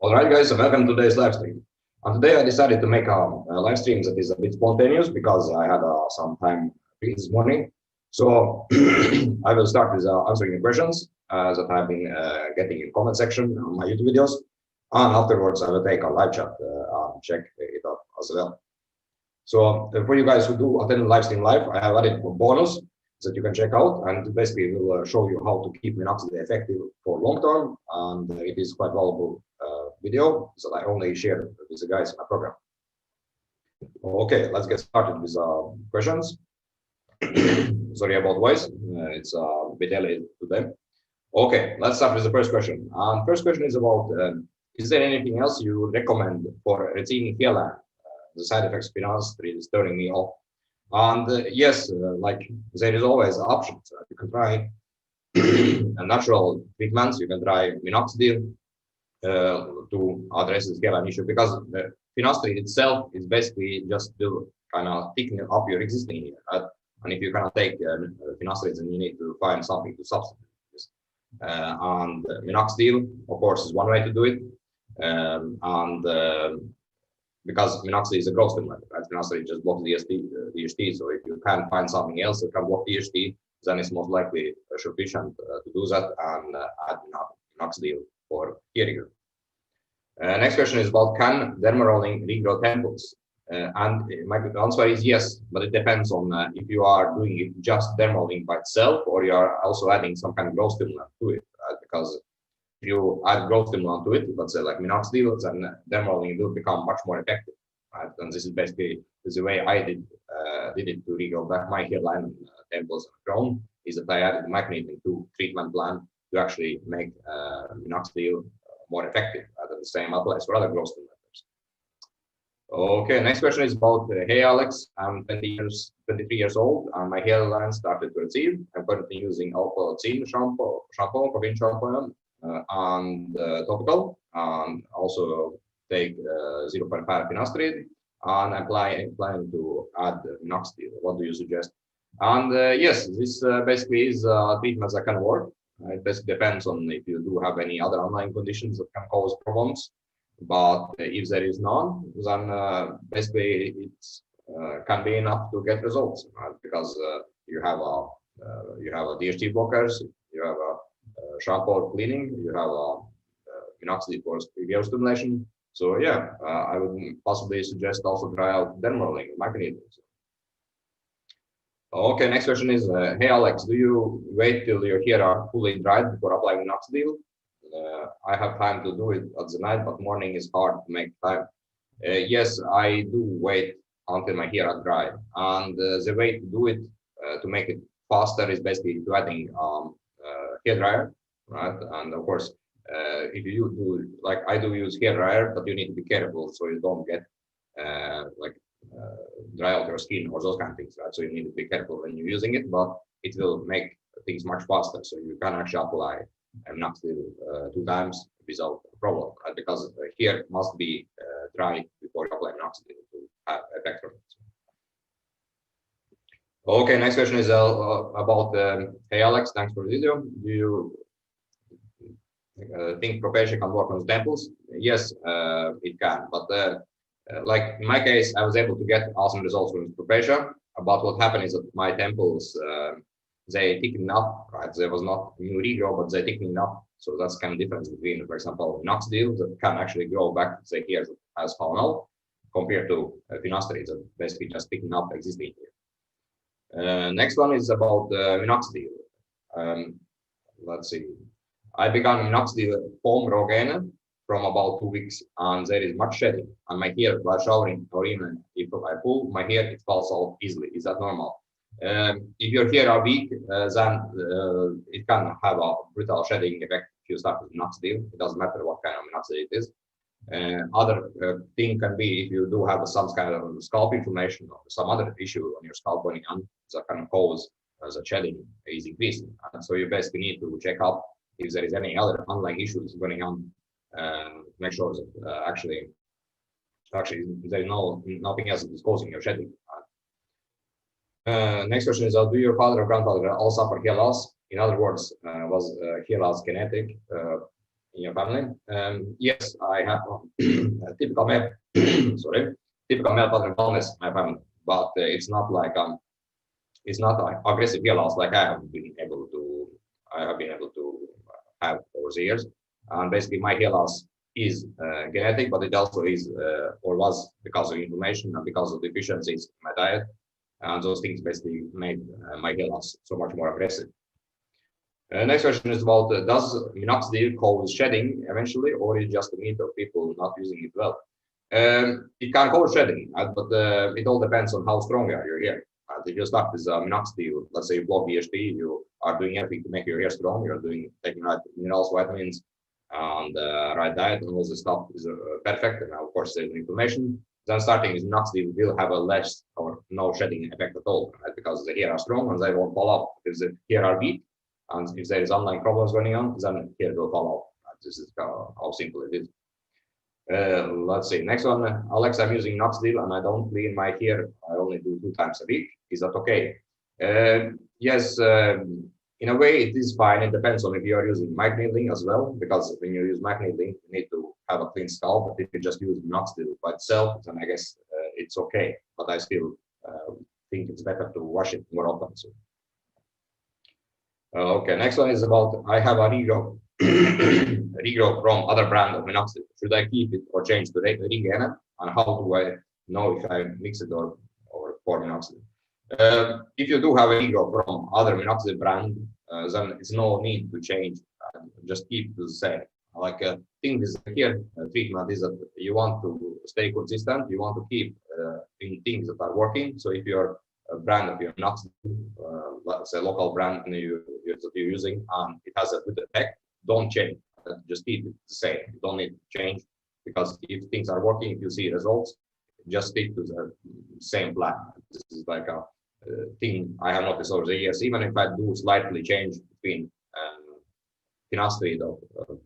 All right, guys, welcome to today's live stream. And today I decided to make a live stream that is a bit spontaneous because I had some time free this morning. So I will start with answering the questions that I've been getting in comment section on my YouTube videos. And afterwards, I will take a live chat and check it out as well. So for you guys who do attend the live stream live, I have added a bonus that you can check out, and basically will show you how to keep Minoxidil effective for long term, and it is quite valuable video that I only share with the guys in my program. Okay, let's get started with questions. Sorry about voice, it's a bit early today. Okay, let's start with the first question. First question is about, is there anything else you would recommend for retaining hairline? The side effects of finasteride is turning me off. And yes, like there is always options. You can try natural treatments. You can try Minoxidil to address this hairline issue, because the finasteride itself is basically just to kind of thicken up your existing hair. Right? And if you cannot take finasteride, then you need to find something to substitute this. And Minoxidil, of course, is one way to do it. Because Minoxidil is a growth stimulator, right? Finasteride just blocks the DHT. So if you can find something else that can block DHT, then it's most likely sufficient to do that and add Minoxidil for hair regrowth. Next question is about, can dermarolling regrow temples? And my answer is yes, but it depends on if you are doing it just dermarolling by itself, or you are also adding some kind of growth stimulant to it, right? Because if you add growth stimulant to it, let's say like Minoxidil, then dermarolling will become much more effective, right? And this is basically the way I did it to regrow back my hairline, temples, and crown, is that I added Microneedling to treatment plan to actually make Minoxidil more effective. The same applies for other growth stimulators. Okay, next question is about, hey Alex, I'm 23 years old, and my hairline started to recede. I'm currently using alpha shampoo, coffee shampoo, and topical, and also take 0.5 finasteride, and I'm planning to add Minoxidil. What do you suggest? And yes, this basically is treatments that can work. It basically depends on if you do have any other underlying conditions that can cause problems. But if there is none, then basically it can be enough to get results, right? Because you have a DHT blockers, you have a shampoo cleaning, you have a Minoxidil for hair stimulation. So yeah, I would possibly suggest also try out Dermarolling, Microneedling. Okay, next question is, hey Alex, do you wait till your hair are fully dried before applying Minoxidil? I have time to do it at the night, but morning is hard to make time. Yes, I do wait until my hair are dry, and the way to do it to make it faster is basically to adding hair dryer, right? And of course, if you do, like I do use hair dryer, but you need to be careful so you don't get dry out your skin or those kind of things, right? So you need to be careful when you're using it, but it will make things much faster. So you can actually apply Minoxidil 2 times without a problem, right? Because hair must be dry before you apply Minoxidil to have effect from it. Okay, next question is about, hey Alex, thanks for the video. Do you think Propecia can work on temples? Yes, it can, but like in my case, I was able to get awesome results with Propecia, but what happened is that my temples, they thickened up, right? There was not new regrow, but they thickened up. So that's kind of difference between, for example, Minoxidil that can actually grow back the hair that has fallen out, compared to finasteride that basically just thickened up existing hair. Next one is about Minoxidil. Let's see. I began Minoxidil foam rogaine from about 2 weeks, and there is much shedding on my hair while showering or even if I pull my hair, it falls off easily. Is that normal? If your hair are weak, then it can have a brutal shedding effect if you start with Minoxidil. It doesn't matter what kind of Minoxidil it is. Other thing can be if you do have some kind of scalp inflammation or some other issue on your scalp going on that can cause the shedding is increasing. And so you basically need to check up if there is any other underlying issues going on. Make sure that actually there is nothing else that is causing your shedding. Next question is, do your father or grandfather all suffer hair loss? In other words, was hair loss genetic? in your family? Yes, I have a typical male, sorry, typical male pattern baldness in my family, but it's not like aggressive hair loss like I have been able to have over the years. And basically, my hair loss is genetic, but it also is or was because of inflammation and because of deficiencies in my diet, and those things basically made my hair loss so much more aggressive. Next question is about does minoxidil cause shedding eventually, or is it just a myth of people not using it well? It can cause shedding, but it all depends on how strong are your hair. If you start with minoxidil, let's say you block DHT, you are doing everything to make your hair strong. You're taking right minerals, vitamins, and right diet, and all this stuff is perfect. And of course, there's inflammation. Then starting with minoxidil will have a less or no shedding effect at all, right? Because the hair are strong and they won't fall off. If the hair are weak, and if there is underlying problems going on, then hair will fall off. This is how simple it is. Let's see. Next one, Alex, I'm using Minoxidil and I don't clean my hair. I only do 2 times a week. Is that okay? Yes, in a way it is fine. It depends on if you are using microneedling as well, because when you use microneedling, you need to have a clean scalp. But if you just use Minoxidil by itself, then I guess it's okay. But I still think it's better to wash it more often. So. Okay, next one is about I have a regrowth from other brand of Minoxidil. Should I keep it or change to Ringena? And how do I know if I mix it or for Minoxidil? If you do have a regrowth from other Minoxidil brand, then it's no need to change. Just keep it the same. Like thing with hair treatment is that you want to stay consistent. You want to keep in things that are working. So if you're a brand of your Minoxidil, let's say local brand that you're using, and it has a good effect, don't change. Just keep it the same. You don't need to change, because if things are working, if you see results, just stick to the same plan. This is like a thing I have noticed over the years. Even if I do slightly change between Finasteride or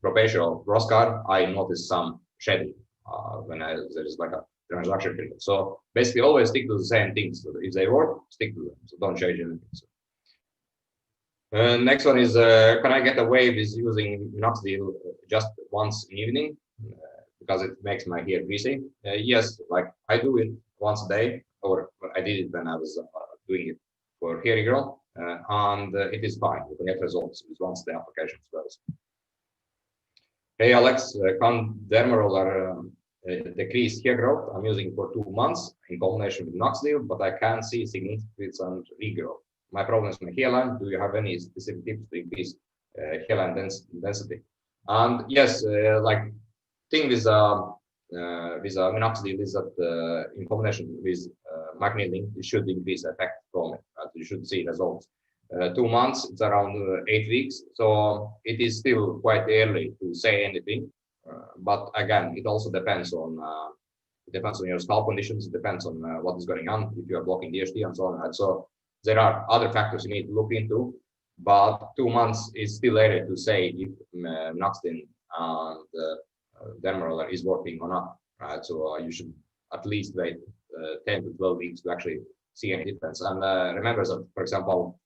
Propecia or Roscar, I notice some shedding when there's like a transaction period. So basically, always stick to the same things. So if they work, stick to them. So don't change anything. So. Next one is, can I get away with using Minoxidil just once in the evening because it makes my hair greasy? Yes, like I do it once a day, or I did it when I was doing it for hair regrowth, and it is fine. You can get results with once the application as well. Hey Alex, can Dermaroller decrease hair growth? I'm using it for 2 months in combination with Minoxidil, but I can't see significant regrowth. My problem is my hairline. Do you have any specific tips to increase hairline density? And yes, like thing with Minoxidil is that in combination with microneedling, it should increase effect from it. Right? You should see results. 2 months, it's around 8 weeks, so it is still quite early to say anything. But again, it also depends on your scalp conditions. It depends on what is going on, if you are blocking DHT and so on. Right? So there are other factors you need to look into, but 2 months is still early to say if Minoxidil and Dermaroller is working or not. Right? So you should at least wait 10 to 12 weeks to actually see any difference. And remember that, for example,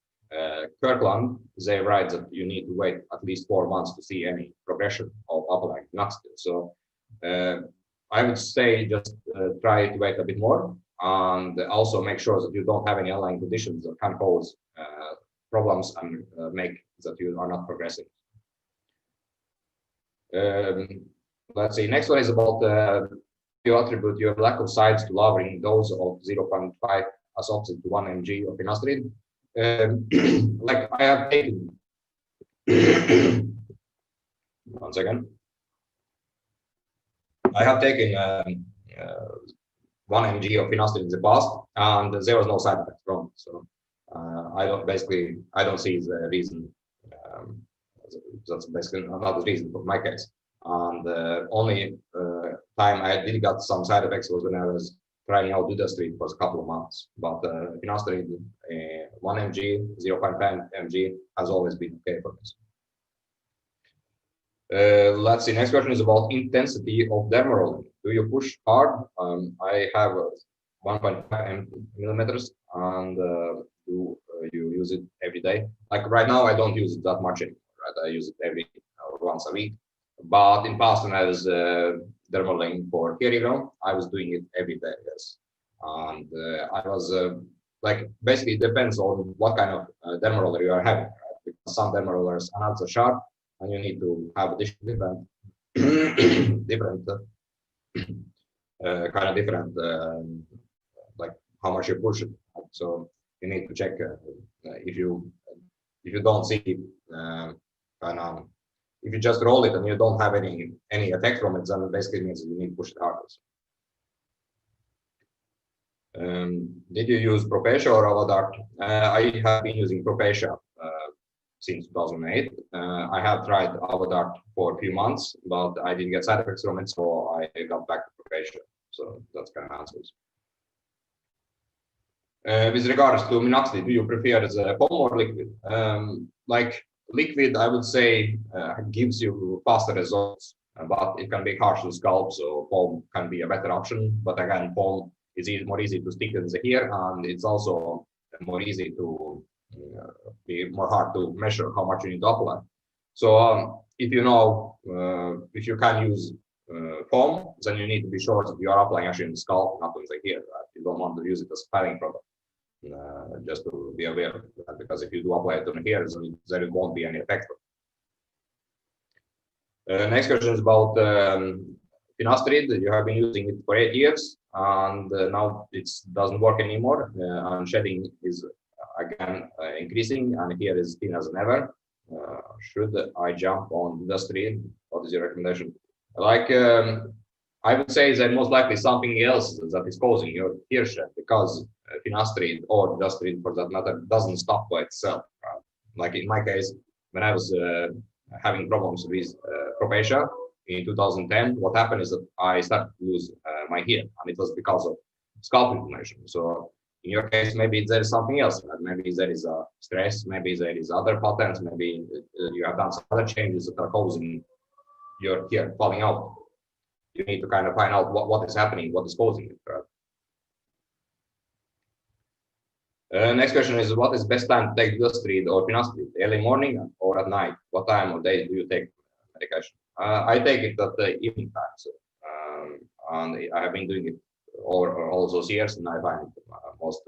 Kirkland, they write that you need to wait at least 4 months to see any progression of applying Minoxidil. So I would say just try to wait a bit more, and also make sure that you don't have any underlying conditions that can cause problems and make that you are not progressing. Let's see. Next one is about you attribute your lack of sides to lowering dose of 0.5 as opposite to 1 mg of finasteride. Like I have taken 1 second. I have taken 1 mg of finasteride in the past, and there was no side effects from it. So I don't see the reason. That's basically not the reason for my case. And the only time I did get some side effects was when I was trying out Dutasteride for a couple of months. But Finasteride 1 mg, 0.5 mg has always been okay for this. Let's see. Next question is about intensity of dermarolling. Do you push hard? I have 1.5 millimeters, and do you use it every day? Like right now, I don't use it that much anymore. Right? I use it every once a week. But in past, when I was dermarolling for hair regrowth, I was doing it every day, yes. And I was like, basically it depends on what kind of dermaroller you are having, right? Because some dermarollers are not so sharp, and you need to have different different kind of different like how much you push it. So you need to check if you don't see kind of, if you just roll it and you don't have any effect from it, then it basically means you need to push it harder. Did you use Propecia or Avadart? I have been using Propecia since 2008. I have tried Avadart for a few months, but I didn't get side effects from it, so I got back to Propecia. So that's kind of answers. With regards to Minoxidil, do you prefer as a foam or liquid? Like liquid, I would say gives you faster results, but it can be harsh to scalp, so foam can be a better option. But again, foam is more easy to stick in the hair, and it's also more easy to be more hard to measure how much you need to apply. So if you know, if you can use foam, then you need to be sure that you are applying actually in the scalp, not on the hair. Right? You don't want to use it as a padding product. Just to be aware of that, because if you do apply it on the hair, then there won't be any effect. Next question is about Finasteride. You have been using it for 8 years, and now it doesn't work anymore, and shedding is again increasing, and hair is thin as ever. Should I jump on Finasteride? What is your recommendation? Like, I would say that most likely something else that is causing your hair shed, because Finasteride or Finasteride for that matter doesn't stop by itself. Right? Like in my case, when I was having problems with Propecia in 2010, what happened is that I started to lose my hair, and it was because of scalp inflammation. So in your case, maybe there is something else. Right? Maybe there is a stress, maybe there is other patterns, maybe you have done some other changes that are causing your hair falling out. You need to kind of find out what is happening, what is causing it. Right? Next question is, what is best time to take Finasteride or Finasteride? Early morning or at night? What time of day do you take medication? I take it at the evening time. So, and I have been doing it all those years, and I find it most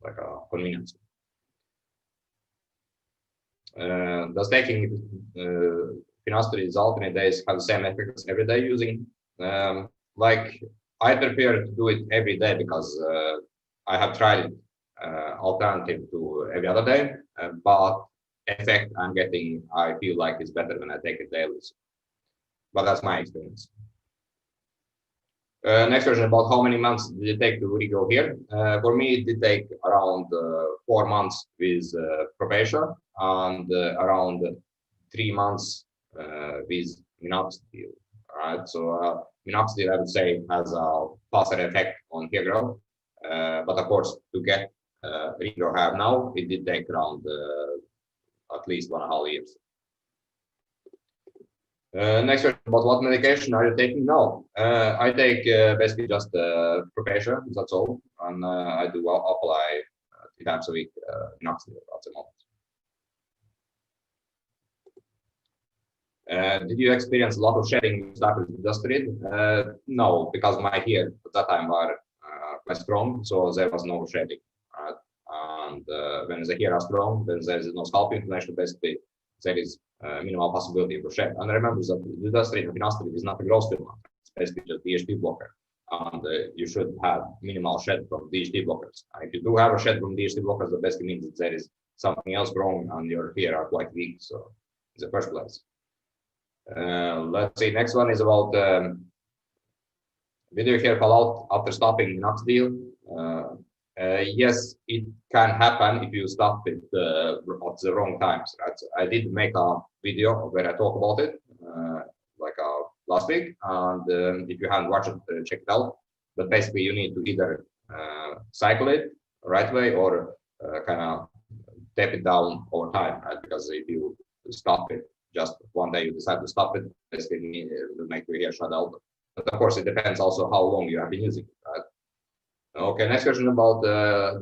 like a convenience. Does taking Finasteride alternate days have the same efficacy every day using? Like, I prefer to do it every day because I have tried it alternative to every other day, but effect I'm getting, I feel like it's better when I take it daily. But that's my experience. Next question about how many months did it take to regrow hair? For me, it did take around 4 months with Propecia and around 3 months with Minoxidil. Right, so Minoxidil, I would say, has a faster effect on hair growth, but of course, to get regrow hair now, it did take around at least 1.5 years. Next question about what medication are you taking now? I take basically just Propecia, that's all, and I do apply 3 times a week Minoxidil at the moment. Did you experience a lot of shedding when you started with Finasteride? No, because my hair at that time were quite strong, so there was no shedding. Right? And when the hair are strong, then there is no scalp inflammation. Basically, there is minimal possibility for shed. And remember that Finasteride and Finasteride is not a growth stimulant; it's basically just DHT blocker, and you should have minimal shed from DHT blockers. And if you do have a shed from DHT blockers, that basically means that there is something else wrong, and your hair are quite weak. So, in the first place. Let's see. Next one is about did your hair fall out after stopping Minoxidil? Yes, it can happen if you stop it at the wrong times. Right? I did make a video where I talk about it, like last week, and if you haven't watched it, check it out. But basically, you need to either cycle it the right way or kind of tap it down over time, right? Because if you stop it just one day, you decide to stop it, basically it will make your hair shut out. But of course, it depends also how long you have been using it. Right? Okay, next question about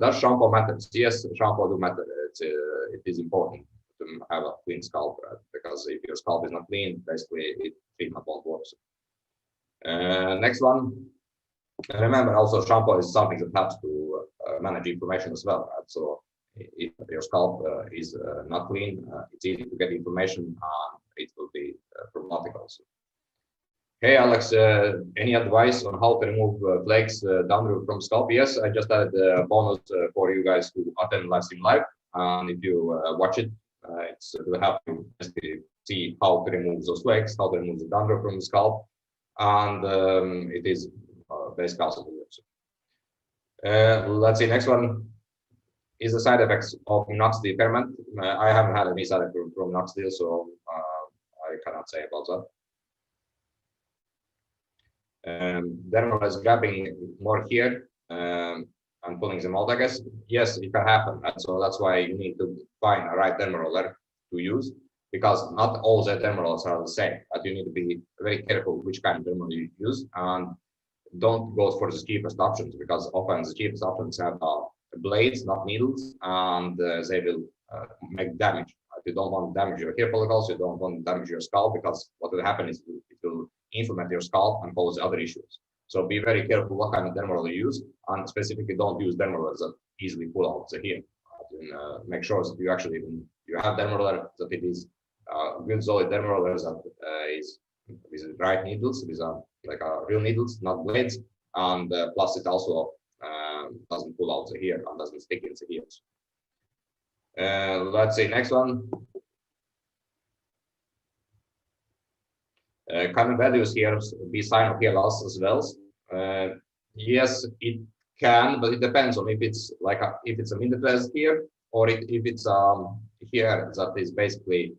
does shampoo matter? Yes, shampoo do matter. It is important to have a clean scalp, right? Because if your scalp is not clean, basically treatment won't work. Next one. Remember, also shampoo is something that helps to manage inflammation as well, right? So if your scalp is not clean, it's easy to get inflammation, and it will be problematic also. Hey Alex, any advice on how to remove flakes, dandruff from scalp? Yes, I just added a bonus for you guys who attend live stream live, and if you watch it, it will help you see how to remove those flakes, how to remove the dandruff from the scalp, and it is basically also. Let's see, next one is the side effects of Minoxidil impairment. I haven't had any side effects from Minoxidil, so I cannot say about that. Dermaroller is grabbing more here and pulling them out, I guess. Yes, it can happen. And so that's why you need to find a right dermaroller to use, because not all the dermarollers are the same. But you need to be very careful which kind of dermaroller you use, and don't go for the cheapest options, because often the cheapest options have blades, not needles, and they will make damage. You don't want to damage your hair follicles, you don't want to damage your scalp, because what will happen is it will inflame your scalp and cause other issues. So be very careful what kind of dermaroller you use, and specifically don't use dermarollers that easily pull out the hair. Make sure that you actually, when you have dermaroller, that it is good solid dermarollers that is with the right needles, with like real needles, not blades, and plus it also doesn't pull out the hair and doesn't stick in the hairs. Let's see, next one. Can values here be sign of hair loss as well? Yes, it can, but it depends on if it's like if it's a mid-placed hair, or if it's hair that is basically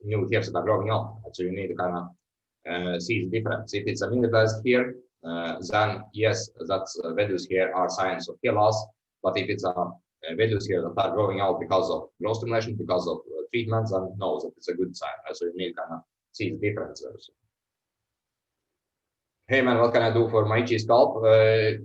new hairs that are growing up. So you need to kind of see the difference. If it's a mid-placed hair, then yes, that's values here are signs of hair loss. But if it's a values here that are growing out because of growth stimulation, because of treatments, then no, that it's a good sign. So you need to kind of see the difference there. So. Hey man, what can I do for my itchy scalp?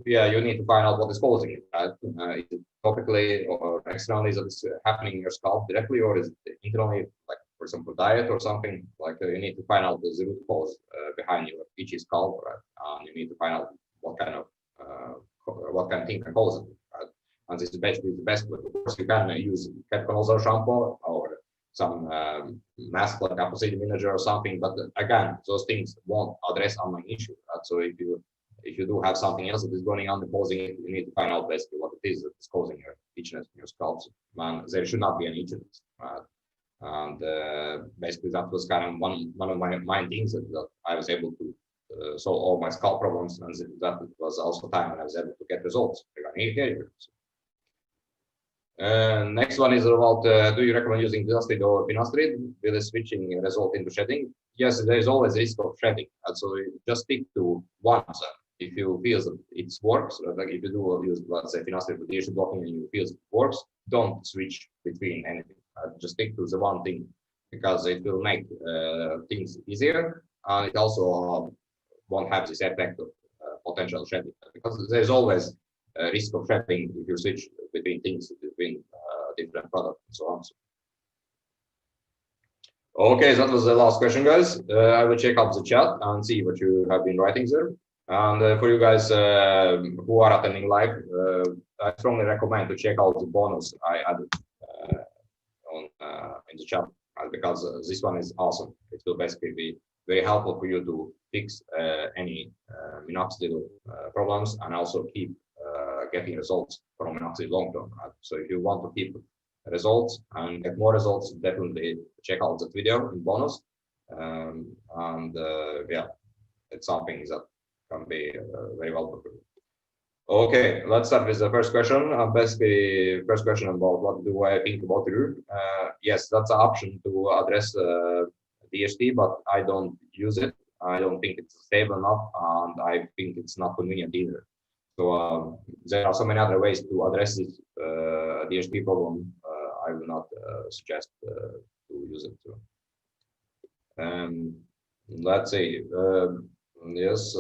Yeah, you need to find out what is causing it. Right? Is it topically or externally that is happening in your scalp directly, or is it internally, like for example diet or something? Like you need to find out the root cause behind your itchy scalp, right? You need to find out what kind of thing can cause it. Right? And this is basically the best way. Of course, you can use Ketoconazole shampoo or some mask like apple vinegar or something, but again, those things won't address underlying issue. Right? So if you do have something else that is going on and causing it, you need to find out basically what it is that is causing your itchiness in your scalp. Man, there should not be any itchiness. Right? And basically that was kind of one of my main things that I was able to solve all my scalp problems, and that was also time when I was able to get results regarding hair. Next one is about do you recommend using Finasteride or Finasteride? Will the switching result into shedding? Yes, there is always a risk of shedding, and so just stick to one. If you feel that it works, like if you do use, let's say, Finasteride for tissue blocking and you feel it works, don't switch between anything. Just stick to the one thing, because it will make things easier, and it also won't have this effect of potential shedding, because there's always a risk of shedding if you switch between things, between different products and so on. Okay, that was the last question, guys. I will check out the chat and see what you have been writing there. And for you guys who are attending live, I strongly recommend to check out the bonus I added in the chat, because this one is awesome. It will basically be very helpful for you to fix any minoxidil problems, and also keep getting results from minoxidil long term. Right? So if you want to keep results and get more results, definitely check out that video in bonus. Yeah, it's something that can be very helpful for you. Okay, let's start with the first question. Basically, first question about what do I think about the root. Yes, that's an option to address DHT, but I don't use it. I don't think it's stable enough, and I think it's not convenient either. So there are so many other ways to address this DHT problem. I will not suggest to use it. Let's say, yes.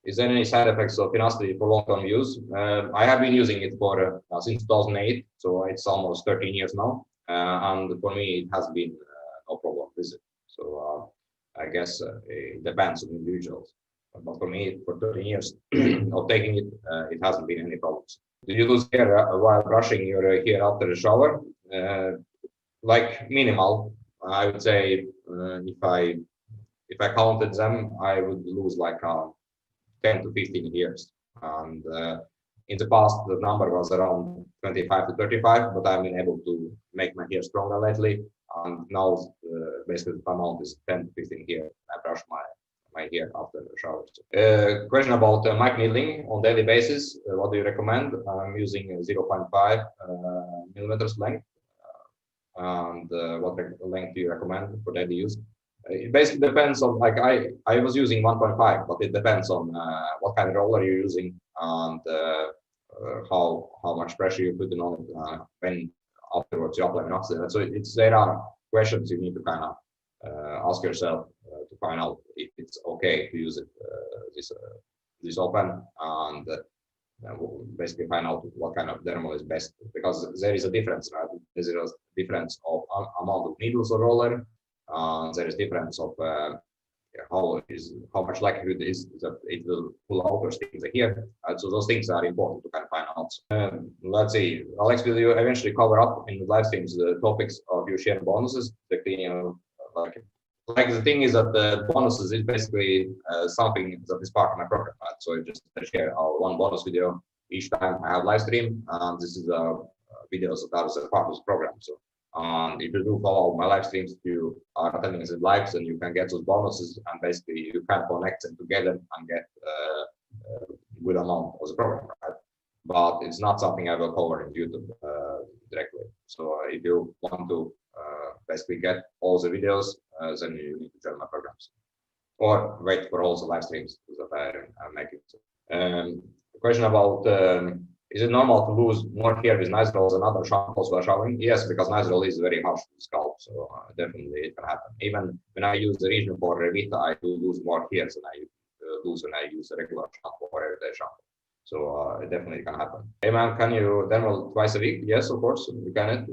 Is there any side effects of Finasteride for long-term use? I have been using it for since 2008, so it's almost 13 years now. and for me it has been no problem with it. So I guess it depends on individuals. But for me, for 13 years of taking it, it hasn't been any problems. Do you lose hair while brushing your hair after the shower? Like minimal, I would say. If I counted them, I would lose like 10 to 15 hairs. And in the past, the number was around 25 to 35, but I've been able to make my hair stronger lately. And now, basically, the amount is 10 to 15 hair. I brush my hair after the shower. Question about microneedling on daily basis. What do you recommend? I'm using 0.5 millimeters length. And what length do you recommend for daily use? It basically depends on, like, I was using 1.5, but it depends on what kind of roller you're using and how much pressure you put in on it when afterwards you apply minoxidil. So there are questions you need to kind of ask yourself to find out if it's okay to use it this often, and basically find out what kind of dermal is best, because there is a difference, right? There is a difference of amount of needles or roller. There is difference of how much likelihood is that it will pull out or stick in the hair. So those things are important to kind of find out. Let's see, Alex, will you eventually cover up in the live streams the topics of your share bonuses? The cleaning, like the thing is that the bonuses is basically something that is part of my program. Right? So I just share one bonus video each time I have live stream, and this is videos that are a part of the program. So if you do follow my live streams, if you are attending the lives, and you can get those bonuses, and basically you can connect them together and get a good amount of the program, right? But it's not something I will cover in YouTube directly. So if you want to basically get all the videos, then you need to join my programs, or wait for all the live streams that I'm making. Question about is it normal to lose more hair with Minoxidil than other shampoos while showering? Yes, because Minoxidil is very harsh to the scalp, so definitely it can happen. Even when I use the region for Revita, I do lose more hair than I lose when I use a regular shampoo or everyday shampoo. So it definitely can happen. Hey man, can you dermal twice a week? Yes, of course, you can.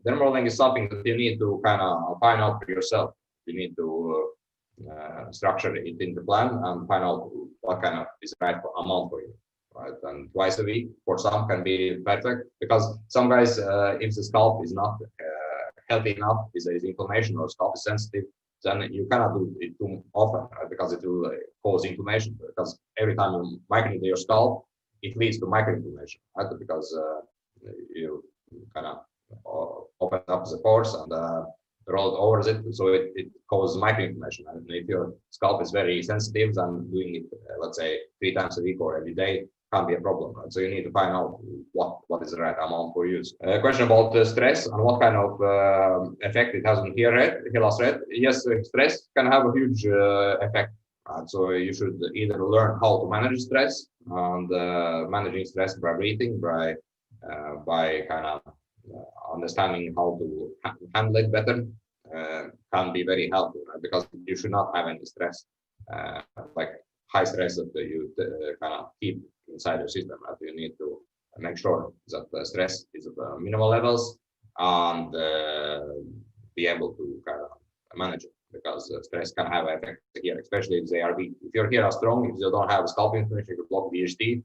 Dermarolling is something that you need to kind of find out for yourself. You need to structure it in the plan and find out what kind of is the right amount for you. Right, and twice a week for some can be perfect, because some guys, if the scalp is not healthy enough, if there is inflammation or scalp is sensitive, then you cannot do it too often, right? Because it will cause inflammation. Because every time you microneedle your scalp, it leads to microinflammation, right? Because you kind of open up the pores and roll it over it, so it causes microinflammation. And if your scalp is very sensitive, then doing it, let's say 3 times a week or every day, can be a problem. Right? So you need to find out what is the right amount for use. Question about stress and what kind of effect it has on hair loss rate. Yes, stress can have a huge effect. So you should either learn how to manage stress, and managing stress by breathing, by kind of understanding how to handle it better can be very helpful, right? Because you should not have any stress, like high stress that you kind of keep inside your system. Right? You need to make sure that the stress is at minimal levels, and be able to kind of manage it, because stress can have an effect here, especially if they are weak. If your hair are strong, if you don't have scalp inflammation, you block DHT,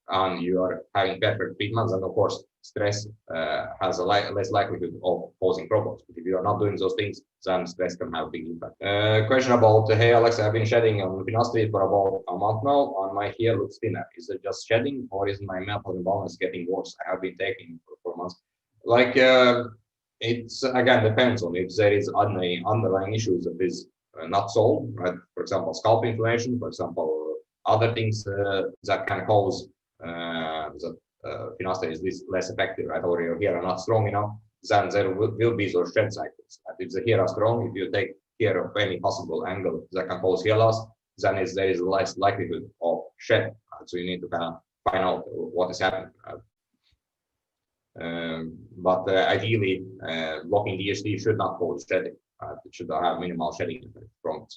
and you are having perfect treatments, and of course stress has a less likelihood of causing problems. But if you are not doing those things, then stress can have a big impact. Question about, hey Alex, I've been shedding on Finasteride for about a month now, and my hair looks thinner. Is it just shedding, or is my menopause imbalance getting worse? I have been taking for 4 months. Like it's again depends on if there is any underlying issues that is not solved, right? For example, scalp inflammation, for example, other things that can cause that Finasteride is less effective, right? Or your hair are not strong enough, then there will be those shed cycles. Right? If the hair are strong, if you take care of any possible angle that can cause hair loss, then there is less likelihood of shed. Right? So you need to kind of find out what is happening. Right? But ideally, blocking DHT should not cause shedding. Right? It should have minimal shedding effect from it.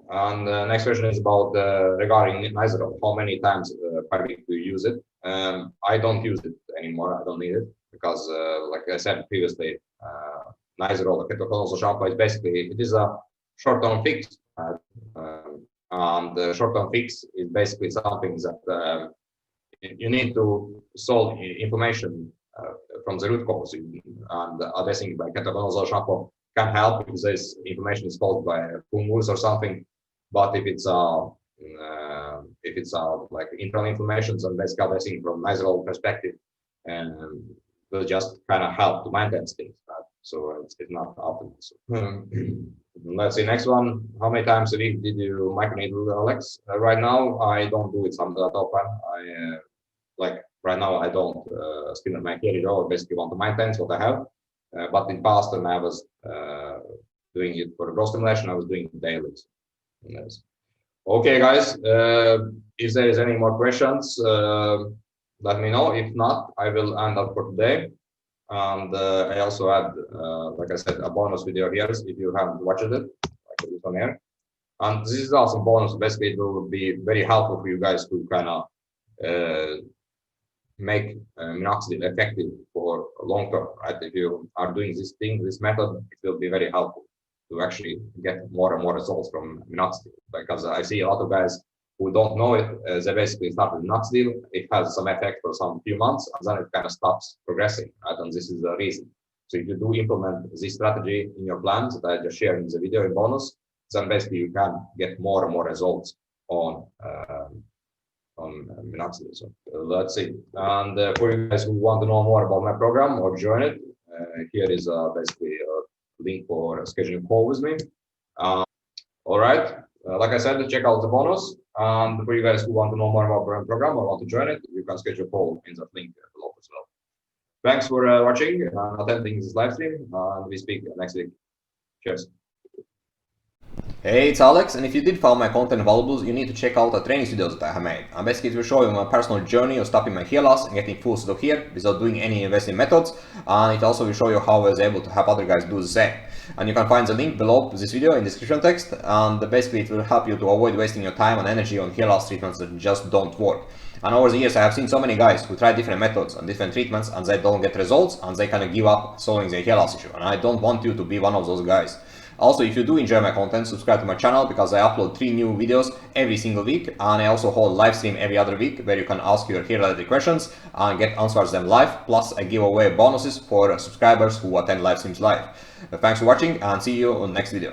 And the next question is about regarding Minoxidil. How many times per week do you use it? I don't use it anymore. I don't need it. because like I said previously, nice roller ketoconazole shampoo is basically, it is a short-term fix. And the short-term fix is basically something that you need to solve inflammation from the root cause, and addressing by ketoconazole shampoo can help if this inflammation is caused by fungus or something. But if it's like internal inflammations, and basically addressing from nasal perspective, will just kind of help to maintain things. Right? So it's not optimal. So, let's see, next one. How many times a week did you microneedle, Alex? Right now, I don't do it that often. Like right now, I don't spin my hair at all. I basically want to maintain what I have. But in past, when I was doing it for growth stimulation, I was doing it daily. So, yes. Okay, guys. If there is any more questions, let me know. If not, I will end up for today. And I also had, like I said, a bonus video here if you haven't watched it, like this one here. And this is also a bonus. Basically, it will be very helpful for you guys to kind of make minoxidil effective for long term, right? If you are doing this method, it will be very helpful to actually get more and more results from minoxidil. Because I see a lot of guys who don't know it, they basically start with minoxidil, it has some effect for some few months, and then it kind of stops progressing, right? And this is the reason. So if you do implement this strategy in your plans that I just shared in the video in bonus, then basically you can get more and more results on minoxidil. So let's see. And for you guys who want to know more about my program or join it, here is basically a link for scheduling a call with me. All right. Like I said, check out the bonus. And for you guys who want to know more about the program or want to join it, you can schedule a call in that link below as well. Thanks for watching and attending this live stream. And we speak next week. Cheers. Hey, it's Alex, and if you did find my content valuable, you need to check out the training videos that I have made. And basically it will show you my personal journey of stopping my hair loss and getting full set of hair without doing any investing methods. And it also will show you how I was able to help other guys do the same. And you can find the link below this video in the description text, and basically it will help you to avoid wasting your time and energy on hair loss treatments that just don't work. And over the years I have seen so many guys who try different methods and different treatments and they don't get results and they kind of give up solving their hair loss issue. And I don't want you to be one of those guys. Also, if you do enjoy my content, subscribe to my channel because I upload 3 new videos every single week, and I also hold live stream every other week where you can ask your hair related questions and get answers them live. Plus I give away bonuses for subscribers who attend live streams live. Thanks for watching and see you on the next video.